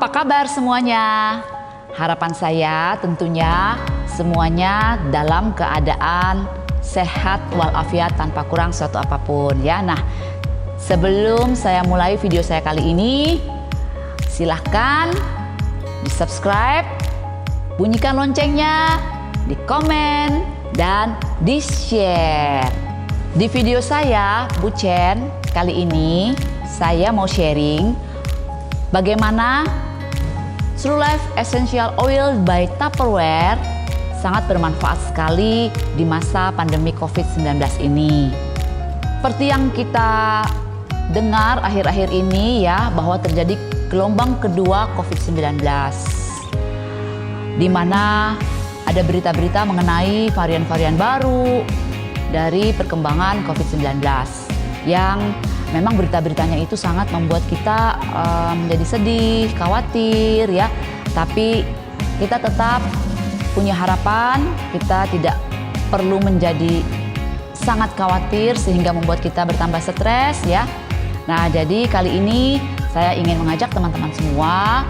Apa kabar semuanya? Harapan saya tentunya semuanya dalam keadaan sehat walafiat tanpa kurang suatu apapun ya. Nah, sebelum saya mulai video saya kali ini, silahkan di subscribe, bunyikan loncengnya, di komen, dan di share. Di video saya, Bu Chen, kali ini saya mau sharing bagaimana True Life Essential Oil by Tupperware sangat bermanfaat sekali di masa pandemi COVID-19 ini. Seperti yang kita dengar akhir-akhir ini ya, bahwa terjadi gelombang kedua COVID-19, di mana ada berita-berita mengenai varian-varian baru dari perkembangan COVID-19 yang memang berita-beritanya itu sangat membuat kita menjadi sedih, khawatir ya. Tapi kita tetap punya harapan, kita tidak perlu menjadi sangat khawatir sehingga membuat kita bertambah stres ya. Nah, jadi kali ini saya ingin mengajak teman-teman semua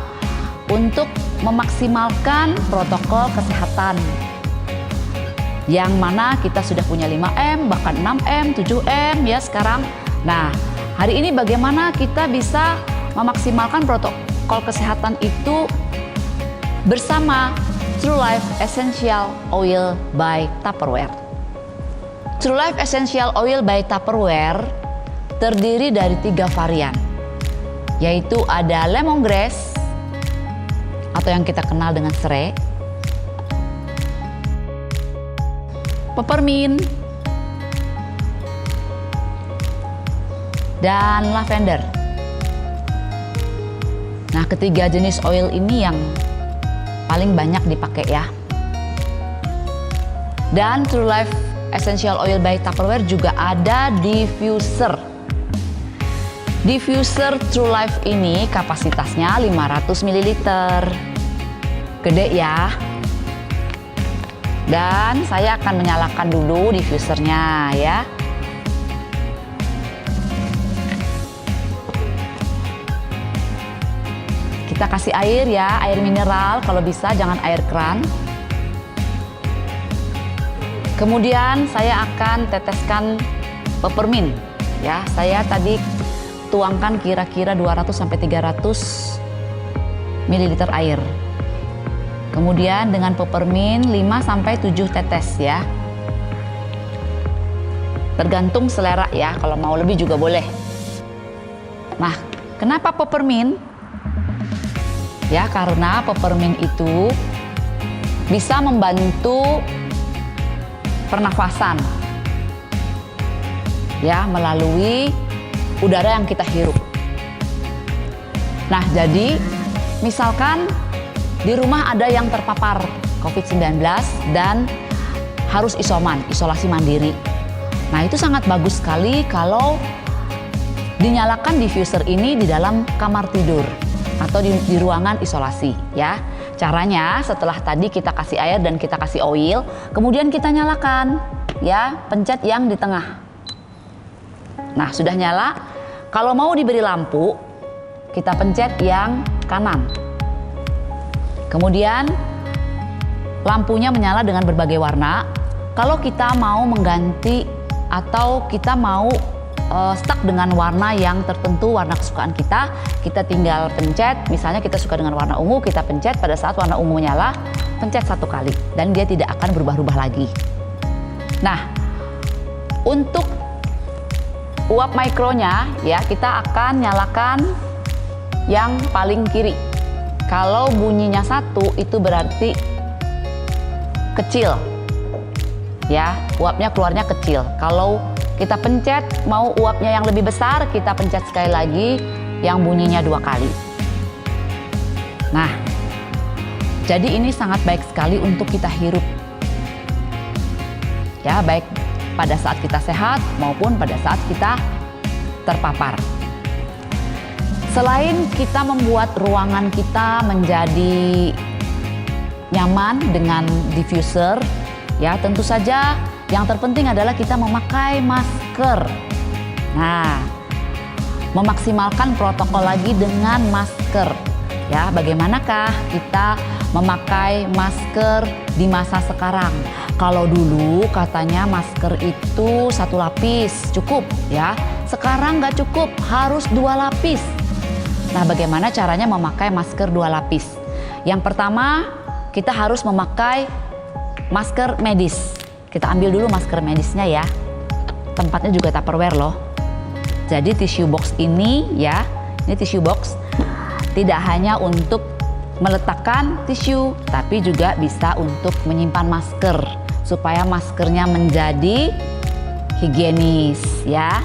untuk memaksimalkan protokol kesehatan, yang mana kita sudah punya 5M, bahkan 6M, 7M ya sekarang. Nah, hari ini bagaimana kita bisa memaksimalkan protokol kesehatan itu bersama True Life Essential Oil by Tupperware. True Life Essential Oil by Tupperware terdiri dari 3 varian, yaitu ada lemongrass atau yang kita kenal dengan serai, peppermint, dan lavender. Nah, ketiga jenis oil ini yang paling banyak dipakai ya. Dan True Life Essential Oil by Tupperware juga ada diffuser. Diffuser True Life ini kapasitasnya 500 ml. Gede ya. Dan saya akan menyalakan dulu diffusernya ya. Kita kasih air ya, air mineral kalau bisa, jangan air keran. Kemudian saya akan teteskan peppermint ya. Saya tadi tuangkan kira-kira 200 sampai 300 ml air. Kemudian dengan peppermint 5 sampai 7 tetes ya. Tergantung selera ya, kalau mau lebih juga boleh. Nah, kenapa peppermint? Ya, karena peppermint itu bisa membantu pernafasan ya, melalui udara yang kita hirup. Nah, jadi misalkan di rumah ada yang terpapar COVID-19 dan harus isolasi mandiri. Nah, itu sangat bagus sekali kalau dinyalakan diffuser ini di dalam kamar tidur atau di ruangan isolasi ya. Caranya setelah tadi kita kasih air dan kita kasih oil, kemudian kita nyalakan ya, pencet yang di tengah. Nah, sudah nyala. Kalau mau diberi lampu, kita pencet yang kanan. Kemudian lampunya menyala dengan berbagai warna. Kalau kita mau mengganti atau kita mau stuck dengan warna yang tertentu, warna kesukaan kita tinggal pencet. Misalnya kita suka dengan warna ungu, kita pencet pada saat warna ungu menyala, pencet 1 kali dan dia tidak akan berubah-ubah lagi. Nah, untuk uap mikronya ya, kita akan nyalakan yang paling kiri. Kalau bunyinya 1 itu berarti kecil ya, uapnya keluarnya kecil. Kalau kita pencet mau uapnya yang lebih besar, kita pencet sekali lagi yang bunyinya 2 kali. Nah, jadi ini sangat baik sekali untuk kita hirup ya, baik pada saat kita sehat maupun pada saat kita terpapar. Selain kita membuat ruangan kita menjadi nyaman dengan diffuser ya, tentu saja yang terpenting adalah kita memakai masker. Nah, memaksimalkan protokol lagi dengan masker. Ya, bagaimanakah kita memakai masker di masa sekarang? Kalau dulu katanya masker itu 1 lapis cukup ya. Sekarang nggak cukup, harus 2 lapis. Nah, bagaimana caranya memakai masker 2 lapis? Yang pertama, kita harus memakai masker medis. Kita ambil dulu masker medisnya ya. Tempatnya juga Tupperware loh. Jadi tissue box ini ya, ini tissue box tidak hanya untuk meletakkan tisu, tapi juga bisa untuk menyimpan masker supaya maskernya menjadi higienis ya.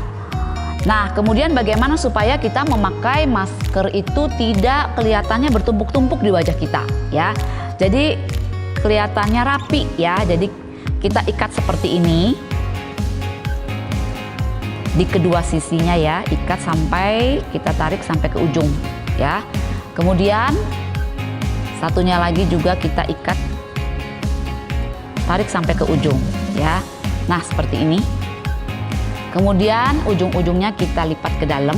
Nah, kemudian bagaimana supaya kita memakai masker itu tidak kelihatannya bertumpuk-tumpuk di wajah kita ya. Jadi kelihatannya rapi ya. Jadi kita ikat seperti ini di kedua sisinya ya, ikat sampai kita tarik sampai ke ujung ya. Kemudian satunya lagi juga kita ikat, tarik sampai ke ujung ya. Nah, seperti ini. Kemudian ujung-ujungnya kita lipat ke dalam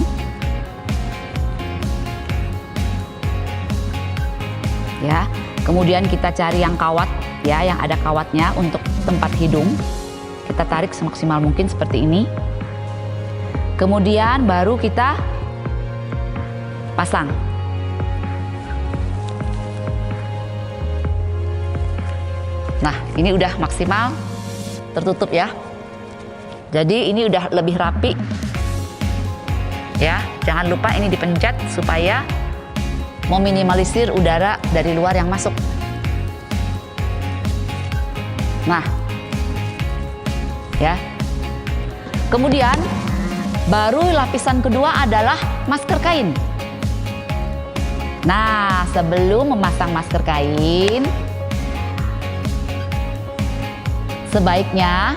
ya. Kemudian kita cari yang kawat ya, yang ada kawatnya untuk tempat hidung. Kita tarik semaksimal mungkin seperti ini. Kemudian baru kita pasang. Nah, ini udah maksimal tertutup ya. Jadi ini udah lebih rapi ya. Jangan lupa ini dipencet supaya meminimalisir udara dari luar yang masuk. Nah ya. Kemudian baru lapisan kedua adalah masker kain. Nah, sebelum memasang masker kain, sebaiknya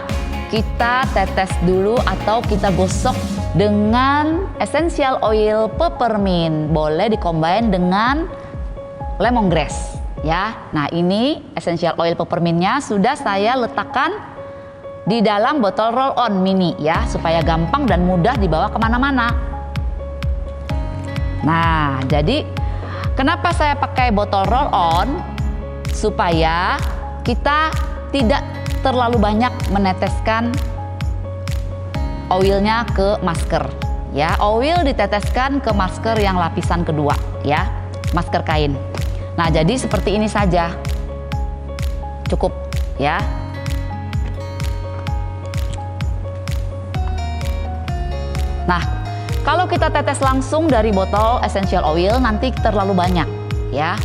kita tetes dulu atau kita gosok dengan essential oil peppermint. Boleh dikombin dengan lemongrass ya. Nah, ini essential oil peppermintnya sudah saya letakkan di dalam botol roll on mini ya, supaya gampang dan mudah dibawa kemana-mana. Nah, jadi kenapa saya pakai botol roll on? Supaya kita tidak terlalu banyak meneteskan oilnya ke masker ya. Oil diteteskan ke masker yang lapisan kedua ya, masker kain. Nah, jadi seperti ini saja cukup ya. Nah, kalau kita tetes langsung dari botol essential oil nanti terlalu banyak ya,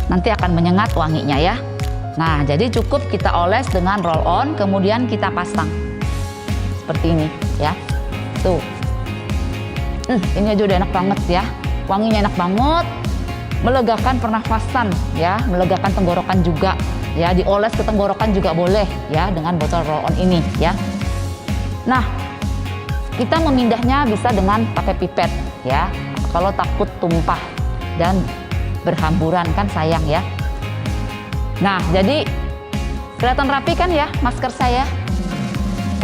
nanti akan menyengat wanginya ya. Nah, jadi cukup kita oles dengan roll on, kemudian kita pasang seperti ini ya. Tuh, ini aja udah enak banget ya, wanginya enak banget, melegakan pernafasan ya, melegakan tenggorokan juga ya. Dioles ke tenggorokan juga boleh ya dengan botol roll on ini ya. Nah, kita memindahnya bisa dengan pakai pipet ya, kalau takut tumpah dan berhamburan kan sayang ya. Nah, jadi kelihatan rapi kan ya masker saya?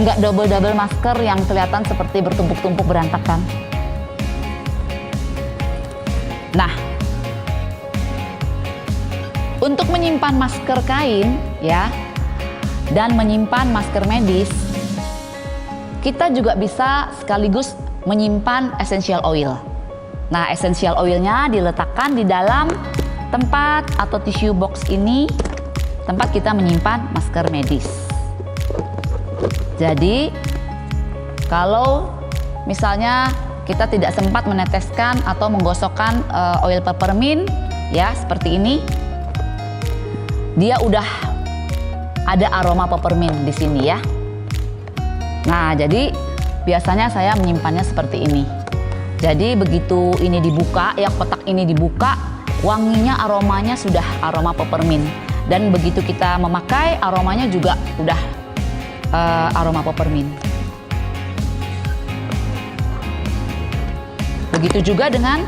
Nggak double-double masker yang kelihatan seperti bertumpuk-tumpuk berantakan. Nah, untuk menyimpan masker kain ya dan menyimpan masker medis, kita juga bisa sekaligus menyimpan essential oil. Nah, essential oilnya diletakkan di dalam tempat atau tissue box ini, tempat kita menyimpan masker medis. Jadi kalau misalnya kita tidak sempat meneteskan atau menggosokkan oil peppermint ya seperti ini, dia udah ada aroma peppermint di sini ya. Nah, jadi biasanya saya menyimpannya seperti ini. Jadi begitu ini dibuka ya, kotak ini dibuka, wanginya, aromanya sudah aroma peppermint. Dan begitu kita memakai, aromanya juga udah aroma peppermint. Begitu juga dengan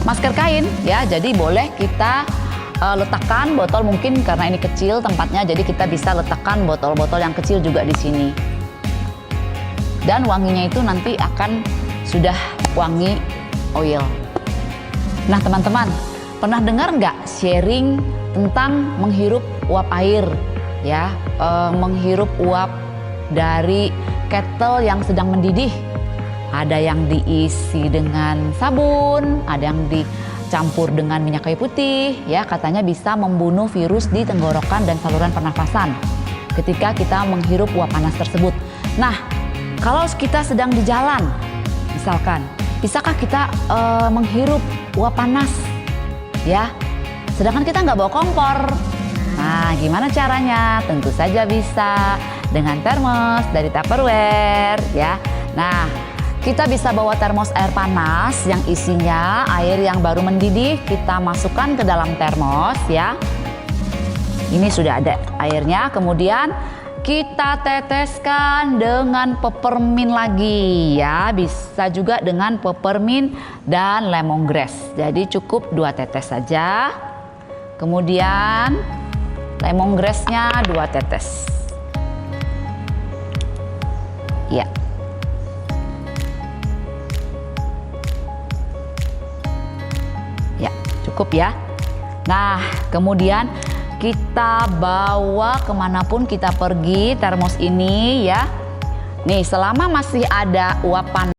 masker kain ya. Jadi boleh kita letakkan botol, mungkin karena ini kecil tempatnya, jadi kita bisa letakkan botol-botol yang kecil juga di sini. Dan wanginya itu nanti akan sudah wangi oil. Nah teman-teman, pernah dengar nggak sharing tentang menghirup uap air ya, menghirup uap dari kettle yang sedang mendidih? Ada yang diisi dengan sabun, ada yang dicampur dengan minyak kayu putih ya, katanya bisa membunuh virus di tenggorokan dan saluran pernafasan ketika kita menghirup uap panas tersebut. Nah, kalau kita sedang di jalan misalkan, bisakah kita menghirup uap panas ya, sedangkan kita nggak bawa kompor? Nah, gimana caranya? Tentu saja bisa dengan termos dari Tupperware ya. Nah, kita bisa bawa termos air panas yang isinya air yang baru mendidih, kita masukkan ke dalam termos ya. Ini sudah ada airnya, kemudian kita teteskan dengan peppermint lagi ya, bisa juga dengan peppermint dan lemongrass. Jadi cukup 2 tetes saja. Kemudian lemongrassnya 2 tetes. Ya. Ya, cukup ya. Nah, kemudian kita bawa kemanapun kita pergi termos ini ya. Nih, selama masih ada uap panas